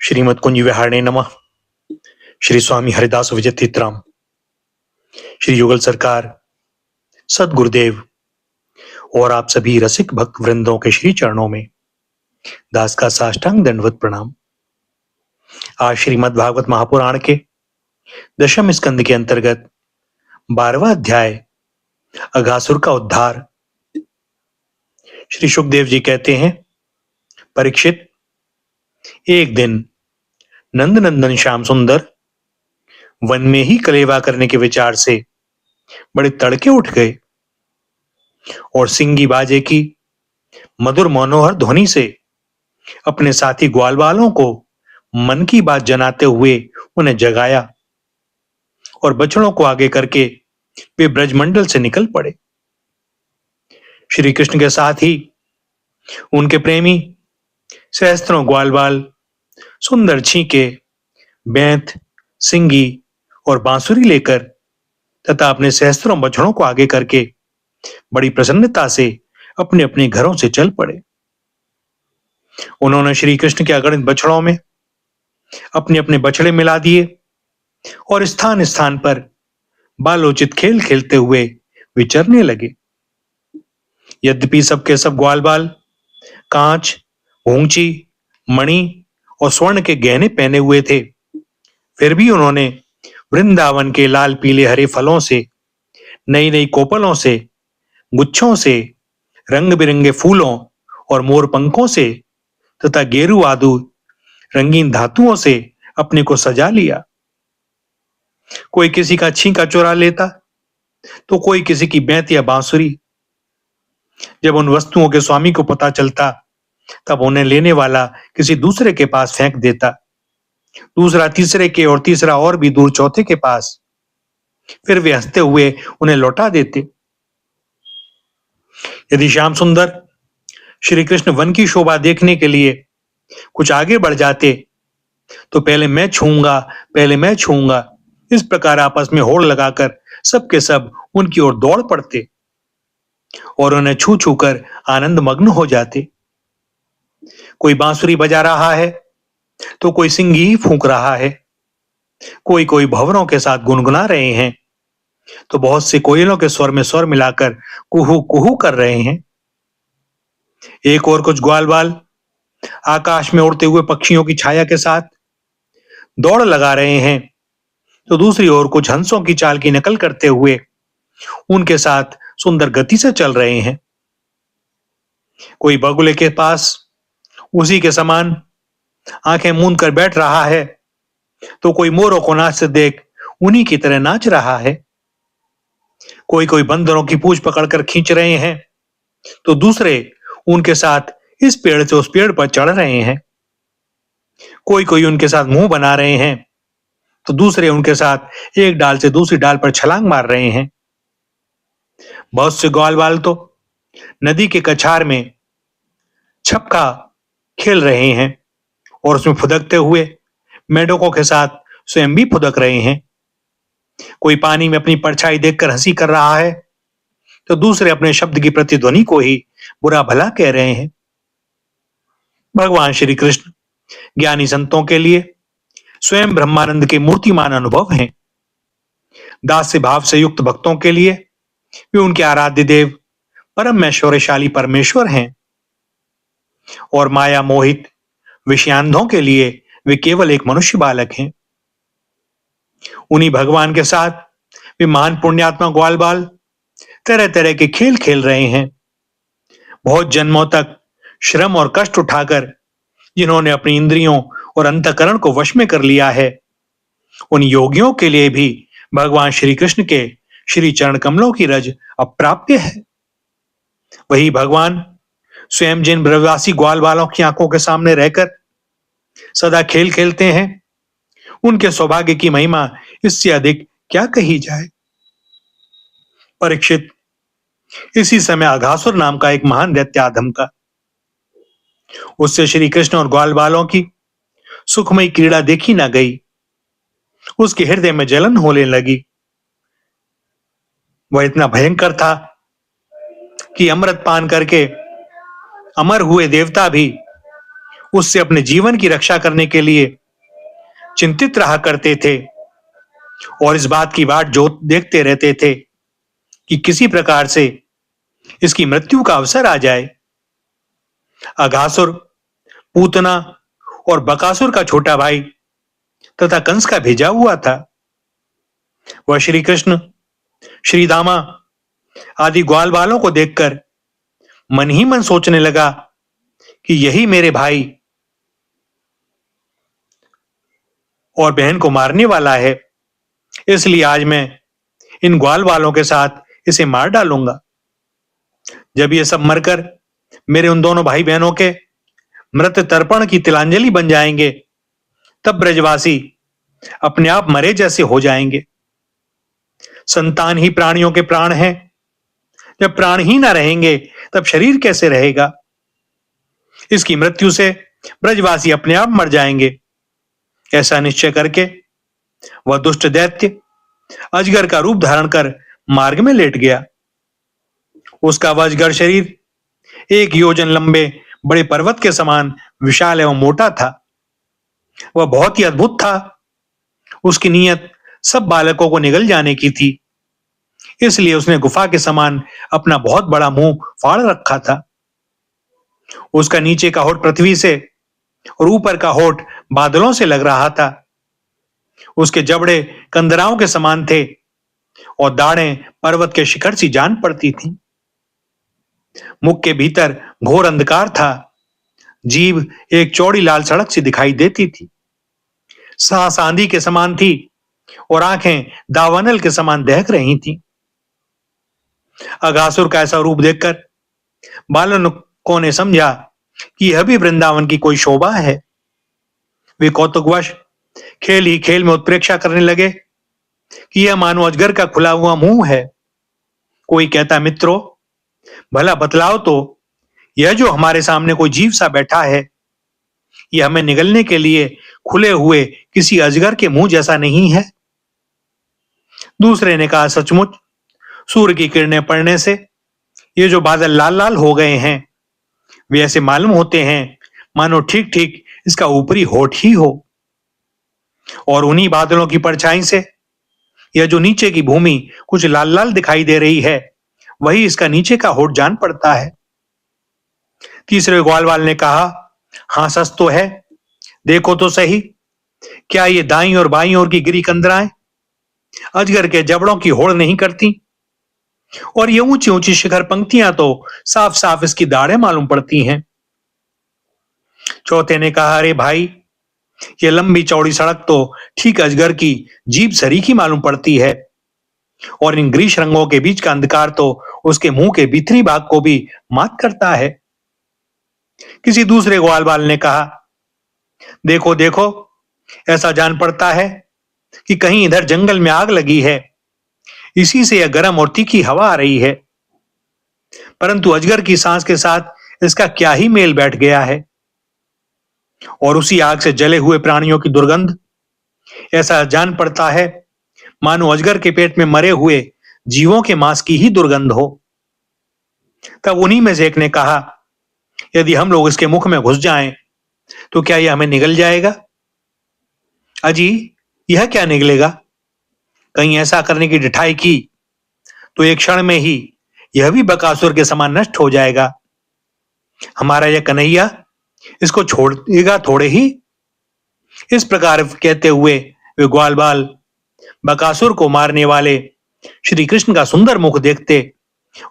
श्रीमद कुंज विहारणे नमः। श्री स्वामी हरिदास विजय तीर्थराम, श्री युगल सरकार, सदगुरुदेव और आप सभी रसिक भक्त वृंदों के श्री चरणों में दास का साष्टांग दंडवत प्रणाम। आज श्रीमद् भागवत महापुराण के दशम स्कंद के अंतर्गत 12वां अध्याय अघासुर का उद्धार। श्री सुखदेव जी कहते हैं, परीक्षित, एक दिन नंदनंदन श्याम सुंदर वन में ही कलेवा करने के विचार से बड़े तड़के उठ गए और सिंगी बाजे की मधुर मनोहर ध्वनि से अपने साथी ग्वालवालों को मन की बात जनाते हुए उन्हें जगाया और बछड़ों को आगे करके वे ब्रजमंडल से निकल पड़े। श्री कृष्ण के साथ ही उनके प्रेमी सहस्त्रों ग्वालवाल सुंदर छींके, बैंत, सिंगी और बांसुरी लेकर तथा अपने सहस्त्रों बछड़ों को आगे करके बड़ी प्रसन्नता से अपने अपने घरों से चल पड़े। उन्होंने श्री कृष्ण के अगणित बछड़ों में अपने अपने बछड़े मिला दिए और स्थान स्थान पर बालोचित खेल खेलते हुए विचरने लगे। यद्यपि सबके सब ग्वालवाल कांच, ऊंची, मणि और स्वर्ण के गहने पहने हुए थे, फिर भी उन्होंने वृंदावन के लाल पीले हरे फलों से, नई नई कोपलों से, गुच्छों से, रंग बिरंगे फूलों और मोर पंखों से तथा गेरू आदि रंगीन धातुओं से अपने को सजा लिया। कोई किसी का छींका चुरा लेता तो कोई किसी की बैंत या बांसुरी। जब उन वस्तुओं के स्वामी को पता चलता तब उन्हें लेने वाला किसी दूसरे के पास फेंक देता, दूसरा तीसरे के और तीसरा और भी दूर चौथे के पास। फिर वे हंसते हुए उन्हें लौटा देते। यदि श्याम सुंदर श्री कृष्ण वन की शोभा देखने के लिए कुछ आगे बढ़ जाते तो पहले मैं छूंगा, पहले मैं छूंगा, इस प्रकार आपस में होड़ लगाकर सबके सब उनकी ओर दौड़ पड़ते और उन्हें छू छू कर आनंद मग्न हो जाते। कोई बांसुरी बजा रहा है तो कोई सिंगी ही फूंक रहा है, कोई कोई भंवरों के साथ गुनगुना रहे हैं तो बहुत से कोयलों के स्वर में स्वर मिलाकर कुहू कुहू कर रहे हैं। एक और कुछ ग्वालवाल आकाश में उड़ते हुए पक्षियों की छाया के साथ दौड़ लगा रहे हैं तो दूसरी ओर कुछ हंसों की चाल की नकल करते हुए उनके साथ सुंदर गति से चल रहे हैं। कोई बगुले के पास उसी के समान आंखें मूंद कर बैठ रहा है तो कोई मोरों को नाचते देख उन्हीं की तरह नाच रहा है। कोई कोई बंदरों की पूंछ पकड़कर खींच रहे हैं तो दूसरे उनके साथ इस पेड़ से उस पेड़ पर चढ़ रहे हैं। कोई कोई उनके साथ मुंह बना रहे हैं तो दूसरे उनके साथ एक डाल से दूसरी डाल पर छलांग मार रहे हैं। बहुत से ग्वालवाल तो नदी के कछार में छपका खेल रहे हैं और उसमें फुदकते हुए मेढकों के साथ स्वयं भी फुदक रहे हैं। कोई पानी में अपनी परछाई देखकर हंसी कर रहा है तो दूसरे अपने शब्द की प्रतिध्वनि को ही बुरा भला कह रहे हैं। भगवान श्री कृष्ण ज्ञानी संतों के लिए स्वयं ब्रह्मानंद के मूर्तिमान अनुभव हैं। दास्य भाव से युक्त भक्तों के लिए वे उनके आराध्य देव परम ऐश्वर्यशाली परमेश्वर हैं और माया मोहित विषयांधों के लिए वे केवल एक मनुष्य बालक हैं। उन्हीं भगवान के साथ वे महान पुण्यात्मा ग्वालवाल तरह तरह के खेल खेल रहे हैं। बहुत जन्मों तक श्रम और कष्ट उठाकर जिन्होंने अपनी इंद्रियों और अंतःकरण को वश में कर लिया है, उन योगियों के लिए भी भगवान श्री कृष्ण के श्री चरण कमलों की रज अप्राप्य है। वही भगवान स्वयं जिन ब्रजवासी ग्वाल वालों की आंखों के सामने रहकर सदा खेल खेलते हैं, उनके सौभाग्य की महिमा इससे अधिक क्या कही जाए। परीक्षित, इसी समय अघासुर नाम का एक महान दैत्य आधम का, उससे श्री कृष्ण और ग्वाल वालों की सुखमयी क्रीड़ा देखी ना गई। उसके हृदय में जलन होने लगी। वह इतना भयंकर था कि अमृत पान करके अमर हुए देवता भी उससे अपने जीवन की रक्षा करने के लिए चिंतित रहा करते थे और इस बात की वाट जो देखते रहते थे कि किसी प्रकार से इसकी मृत्यु का अवसर आ जाए। अघासुर, पूतना और बकासुर का छोटा भाई तथा कंस का भेजा हुआ था। वह श्री कृष्ण, श्री दामा आदि ग्वाल बालों को देखकर मन ही मन सोचने लगा कि यही मेरे भाई और बहन को मारने वाला है, इसलिए आज मैं इन ग्वाल बालों के साथ इसे मार डालूंगा। जब ये सब मरकर मेरे उन दोनों भाई बहनों के मृत तर्पण की तिलांजलि बन जाएंगे, तब ब्रजवासी अपने आप मरे जैसे हो जाएंगे। संतान ही प्राणियों के प्राण हैं। जब प्राण ही ना रहेंगे तब शरीर कैसे रहेगा? इसकी मृत्यु से ब्रजवासी अपने आप मर जाएंगे। ऐसा निश्चय करके वह दुष्ट दैत्य अजगर का रूप धारण कर मार्ग में लेट गया। उसका वह अजगर शरीर 1 योजन लंबे बड़े पर्वत के समान विशाल एवं मोटा था। वह बहुत ही अद्भुत था। उसकी नीयत सब बालकों को निगल जाने की थी, इसलिए उसने गुफा के समान अपना बहुत बड़ा मुंह फाड़ रखा था। उसका नीचे का होठ पृथ्वी से और ऊपर का होठ बादलों से लग रहा था। उसके जबड़े कंदराओं के समान थे और दाढ़ें पर्वत के शिखर सी जान पड़ती थी। मुख के भीतर घोर अंधकार था। जीभ एक चौड़ी लाल सड़क सी दिखाई देती थी। सांस आंधी के समान थी और आंखें दावानल के समान दहक रही थी। अघासुर का ऐसा रूप देखकर बालकों ने समझा कि यह भी वृंदावन की कोई शोभा है। वे कौतुकवश खेल ही खेल में उत्प्रेक्षा करने लगे कि यह मानो अजगर का खुला हुआ मुंह है। कोई कहता, मित्रों भला बतलाओ तो, यह जो हमारे सामने कोई जीव सा बैठा है, यह हमें निगलने के लिए खुले हुए किसी अजगर के मुंह जैसा नहीं है? दूसरे ने कहा, सचमुच सूर्य की किरणें पड़ने से ये जो बादल लाल लाल हो गए हैं, वे ऐसे मालूम होते हैं मानो ठीक ठीक इसका ऊपरी होठ ही हो। और उन्हीं बादलों की परछाई से यह जो नीचे की भूमि कुछ लाल लाल दिखाई दे रही है, वही इसका नीचे का होठ जान पड़ता है। तीसरे ग्वालवाल ने कहा, हां सच तो है, देखो तो सही, क्या ये दाईं और बाईं ओर की गिरी कंदराएं अजगर के जबड़ों की होड़ नहीं करती? और ये ऊंची ऊंची शिखर पंक्तियां तो साफ साफ इसकी दाढ़ें मालूम पड़ती हैं। चौथे ने कहा, अरे भाई, ये लंबी चौड़ी सड़क तो ठीक अजगर की जीभ सरीखी मालूम पड़ती है और इन ग्रीष रंगों के बीच का अंधकार तो उसके मुंह के भीतरी भाग को भी मात करता है। किसी दूसरे ग्वालवाल ने कहा, देखो देखो, ऐसा जान पड़ता है कि कहीं इधर जंगल में आग लगी है, इसी से यह गर्म और तीखी हवा आ रही है। परंतु अजगर की सांस के साथ इसका क्या ही मेल बैठ गया है। और उसी आग से जले हुए प्राणियों की दुर्गंध, ऐसा जान पड़ता है मानो अजगर के पेट में मरे हुए जीवों के मांस की ही दुर्गंध हो। तब उन्हीं में से एक ने कहा, यदि हम लोग इसके मुख में घुस जाएं तो क्या यह हमें निगल जाएगा? अजी, यह क्या निगलेगा? कहीं ऐसा करने की ढिठाई की तो एक क्षण में ही यह भी बकासुर के समान नष्ट हो जाएगा। हमारा यह कन्हैया इसको छोड़ेगा थोड़े ही। इस प्रकार कहते हुए वे ग्वालबाल बकासुर को मारने वाले श्री कृष्ण का सुंदर मुख देखते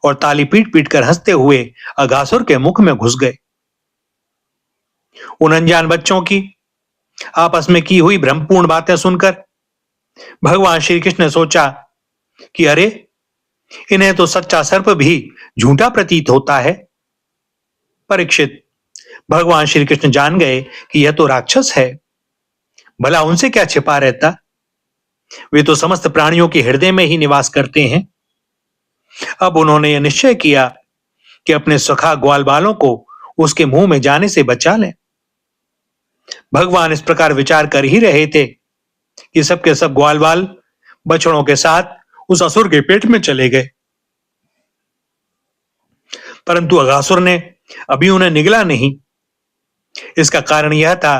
और ताली पीट पीट कर हंसते हुए अघासुर के मुख में घुस गए। उन अनजान बच्चों की आपस में की हुई भ्रमपूर्ण बातें सुनकर भगवान श्री कृष्ण ने सोचा कि अरे, इन्हें तो सच्चा सर्प भी झूठा प्रतीत होता है। परीक्षित, भगवान श्री कृष्ण जान गए कि यह तो राक्षस है। भला उनसे क्या छिपा रहता? वे तो समस्त प्राणियों के हृदय में ही निवास करते हैं। अब उन्होंने यह निश्चय किया कि अपने सखा ग्वालबालों को उसके मुंह में जाने से बचा लें। भगवान इस प्रकार विचार कर ही रहे थे कि सबके सब ग्वालबाल बछड़ों के साथ उस असुर के पेट में चले गए। परंतु अघासुर ने अभी उन्हें निगला नहीं। इसका कारण यह था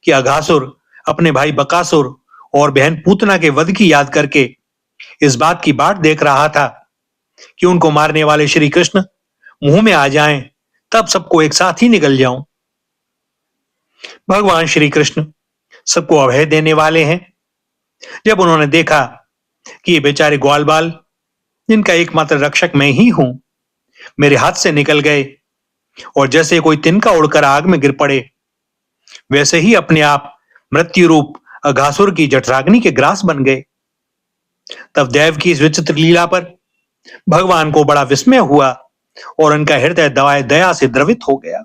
कि अघासुर अपने भाई बकासुर और बहन पूतना के वध की याद करके इस बात की बाट देख रहा था कि उनको मारने वाले श्री कृष्ण मुंह में आ जाएं, तब सबको एक साथ ही निगल जाऊं। भगवान श्री कृष्ण सबको अभय देने वाले हैं। जब उन्होंने देखा कि ये बेचारे ग्वाल बाल, जिनका एकमात्र रक्षक मैं ही हूं, मेरे हाथ से निकल गए और जैसे कोई तिनका उड़कर आग में गिर पड़े, वैसे ही अपने आप मृत्यु रूप अघासुर की जठराग्नि के ग्रास बन गए। तब देव की इस विचित्र लीला पर भगवान को बड़ा विस्मय हुआ और उनका हृदय दया से द्रवित हो गया।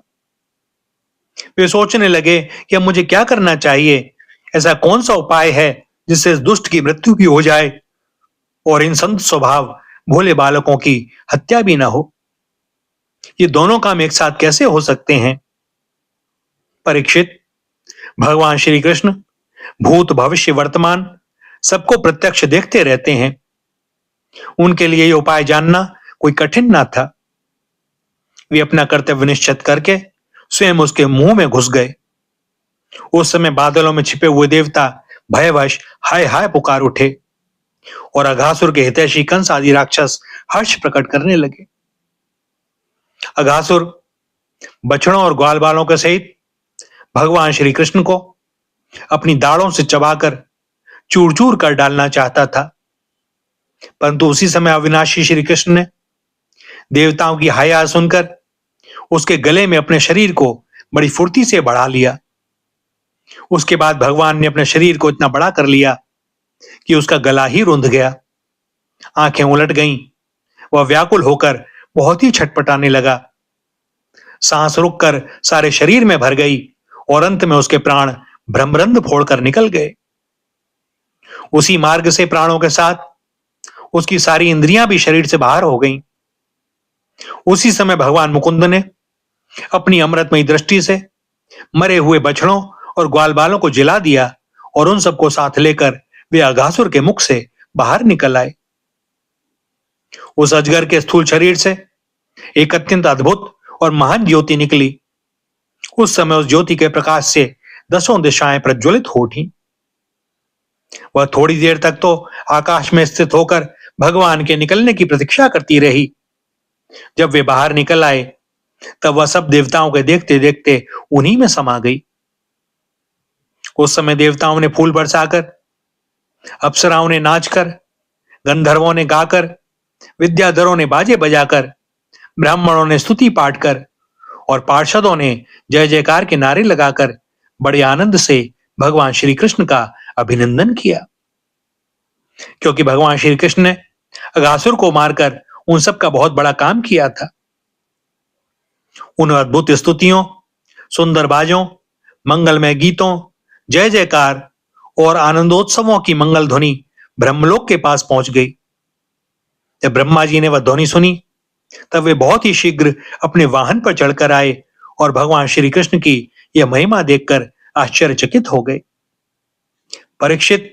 वे सोचने लगे कि अब मुझे क्या करना चाहिए, ऐसा कौन सा उपाय है जिससे इस दुष्ट की मृत्यु भी हो जाए और इन संत स्वभाव भोले बालकों की हत्या भी न हो। ये दोनों काम एक साथ कैसे हो सकते हैं? परीक्षित, भगवान श्री कृष्ण भूत भविष्य वर्तमान सबको प्रत्यक्ष देखते रहते हैं। उनके लिए ये उपाय जानना कोई कठिन ना था। वे अपना कर्तव्य निश्चित करके स्वयं उसके मुंह में घुस गए। उस समय बादलों में छिपे हुए देवता भयवश हाय हाय पुकार उठे और अघासुर के हितैषी कंस आदि राक्षस हर्ष प्रकट करने लगे। अघासुर बछड़ों और ग्वाल बालों के सहित भगवान श्री कृष्ण को अपनी दाढ़ों से चबाकर चूर चूर कर डालना चाहता था, परंतु उसी समय अविनाशी श्री कृष्ण ने देवताओं की हाय हाय सुनकर उसके गले में अपने शरीर को बड़ी फुर्ती से बढ़ा लिया। उसके बाद भगवान ने अपने शरीर को इतना बड़ा कर लिया कि उसका गला ही रुंध गया। आंखें उलट गईं। वह व्याकुल होकर बहुत ही छटपटाने लगा। सांस रुककर सारे शरीर में भर गई और अंत में उसके प्राण ब्रह्मरंध्र फोड़कर निकल गए। उसी मार्ग से प्राणों के साथ उसकी सारी इंद्रियां भी शरीर से बाहर हो गईं। उसी समय भगवान मुकुंद ने अपनी अमृतमयी दृष्टि से मरे हुए बछड़ों और ग्वाल बालों को जिला दिया और उन सबको साथ लेकर वे अघासुर के मुख से बाहर निकल आए। उस अजगर के स्थूल शरीर से एक अत्यंत अद्भुत और महान ज्योति निकली। उस समय उस ज्योति के प्रकाश से 10 दिशाएं प्रज्वलित हो उठी। वह थोड़ी देर तक तो आकाश में स्थित होकर भगवान के निकलने की प्रतीक्षा करती रही। जब वे बाहर निकल आए तब वह सब देवताओं के देखते देखते उन्हीं में समा गई। उस समय देवताओं ने फूल बरसाकर, अप्सराओं ने नाचकर, गंधर्वों ने गाकर, विद्याधरों ने बाजे बजाकर, ब्राह्मणों ने स्तुति पाठ कर और पार्षदों ने जय जयकार के नारे लगाकर बड़े आनंद से भगवान श्री कृष्ण का अभिनंदन किया, क्योंकि भगवान श्री कृष्ण ने अघासुर को मारकर उन सब का बहुत बड़ा काम किया था। उन अद्भुत स्तुतियों, सुंदर बाजों, मंगलमय गीतों, जय जयकार और आनंदोत्सवों की मंगल ध्वनि ब्रह्मलोक के पास पहुंच गई। जब ब्रह्मा जी ने वह ध्वनि सुनी तब वे बहुत ही शीघ्र अपने वाहन पर चढ़कर आए और भगवान श्री कृष्ण की यह महिमा देखकर आश्चर्यचकित हो गए। परीक्षित,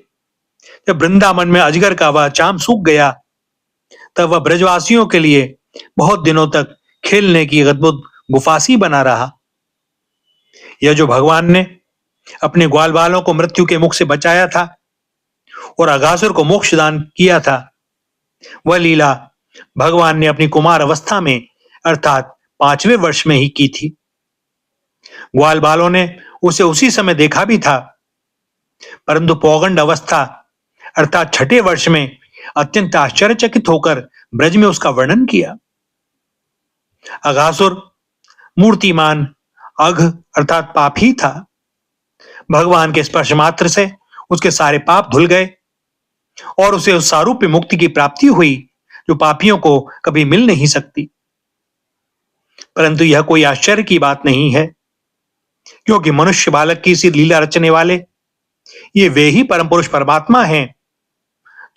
जब वृंदावन में अजगर का वह चाम सूख गया तब वह ब्रजवासियों के लिए बहुत दिनों तक खेलने की अद्भुत गुफासी बना रहा। यह जो भगवान ने अपने ग्वाल बालों को मृत्यु के मुख से बचाया था और अघासुर को मोक्ष दान किया था, वह लीला भगवान ने अपनी कुमार अवस्था में अर्थात 5वें वर्ष में ही की थी। ग्वाल बालों ने उसे उसी समय देखा भी था, परंतु पौगंड अवस्था अर्थात 6ठे वर्ष में अत्यंत आश्चर्यचकित होकर ब्रज में उसका वर्णन किया। अघासुर मूर्तिमान अघ अर्थात पाप ही था। भगवान के स्पर्श मात्र से उसके सारे पाप धुल गए और उसे उस सारूप्य मुक्ति की प्राप्ति हुई जो पापियों को कभी मिल नहीं सकती। परंतु यह कोई आश्चर्य की बात नहीं है, क्योंकि मनुष्य बालक की सी लीला रचने वाले ये वे ही परम पुरुष परमात्मा हैं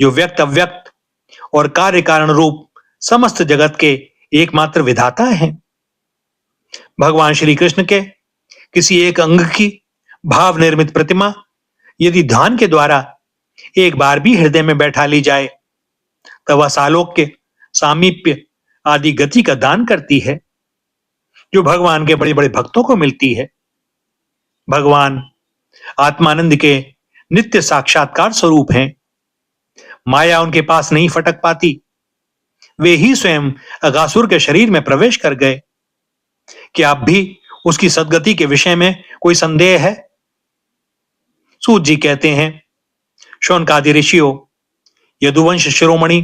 जो व्यक्त अव्यक्त और कार्य कारण रूप समस्त जगत के एकमात्र विधाता हैं। भगवान श्री कृष्ण के किसी एक अंग की भाव निर्मित प्रतिमा यदि ध्यान के द्वारा एक बार भी हृदय में बैठा ली जाए तब वह सालोक्य, सामीप्य आदि गति का दान करती है जो भगवान के बड़े बड़े भक्तों को मिलती है। भगवान आत्मानंद के नित्य साक्षात्कार स्वरूप हैं। माया उनके पास नहीं फटक पाती। वे ही स्वयं अघासुर के शरीर में प्रवेश कर गए। क्या अब भी उसकी सदगति के विषय में कोई संदेह है? सूत जी कहते हैं, शौनकादि ऋषियों, यदुवंश शिरोमणि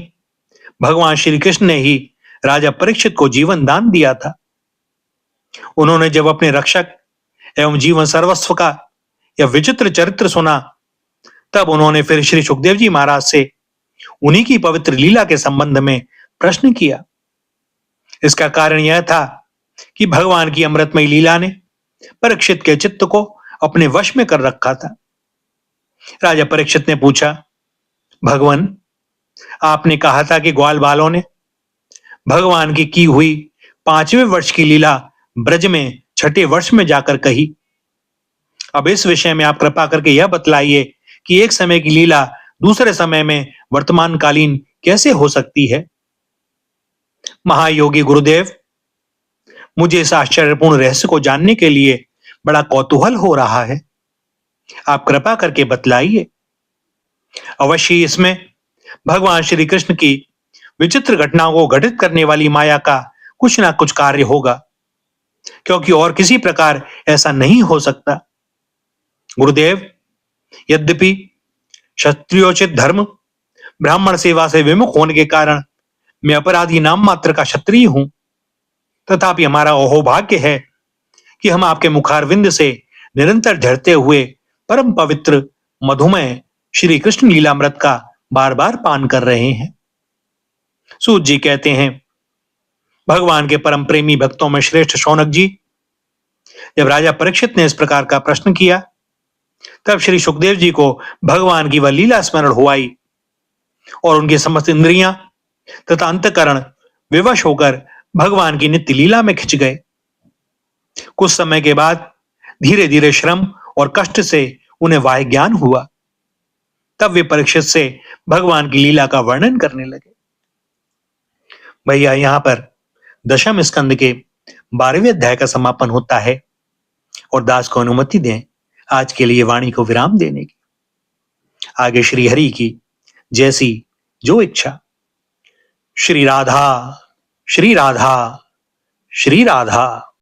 भगवान श्री कृष्ण ने ही राजा परीक्षित को जीवन दान दिया था। उन्होंने जब अपने रक्षक एवं जीवन सर्वस्व का यह विचित्र चरित्र सुना, तब उन्होंने फिर श्री सुखदेव जी महाराज से उन्हीं की पवित्र लीला के संबंध में प्रश्न किया। इसका कारण यह था कि भगवान की अमृतमयी लीला ने परीक्षित के चित्त को अपने वश में कर रखा था। राजा परीक्षित ने पूछा, भगवान, आपने कहा था कि ग्वाल बालों ने भगवान की हुई 5वें वर्ष की लीला ब्रज में 6ठे वर्ष में जाकर कही। अब इस विषय में आप कृपा करके यह बतलाइए कि एक समय की लीला दूसरे समय में वर्तमान कालीन कैसे हो सकती है? महायोगी गुरुदेव, मुझे इस आश्चर्यपूर्ण रहस्य को जानने के लिए बड़ा कौतूहल हो रहा है। आप कृपा करके बतलाइए। अवश्य इसमें भगवान श्री कृष्ण की विचित्र घटनाओं को घटित करने वाली माया का कुछ ना कुछ कार्य होगा, क्योंकि और किसी प्रकार ऐसा नहीं हो सकता। गुरुदेव, यद्यपि क्षत्रियोचित धर्म ब्राह्मण सेवा से विमुख होने के कारण मैं अपराधी नाम मात्र का क्षत्रिय हूं, तथापि हमारा अहोभाग्य है कि हम आपके मुखारविंद से निरंतर झरते हुए परम पवित्र मधुमय श्री कृष्ण लीलामृत का बार बार पान कर रहे हैं। सूत जी कहते हैं, भगवान के परम प्रेमी भक्तों में श्रेष्ठ शौनक जी, जब राजा परीक्षित ने इस प्रकार का प्रश्न किया, तब श्री सुखदेव जी को भगवान की वह लीला स्मरण हो आई और उनकी समस्त इंद्रियां तथा अंतकरण विवश होकर भगवान की नित्य लीला में खिंच गए। कुछ समय के बाद धीरे धीरे श्रम और कष्ट से उन्हें वाह्य ज्ञान हुआ। तब वे परीक्षित से भगवान की लीला का वर्णन करने लगे। भैया, यहां पर दशम स्कंद के 12वें अध्याय का समापन होता है और दास को अनुमति दें आज के लिए वाणी को विराम देने की। आगे श्री हरि की जैसी जो इच्छा। श्री राधा, श्री राधा, श्री राधा।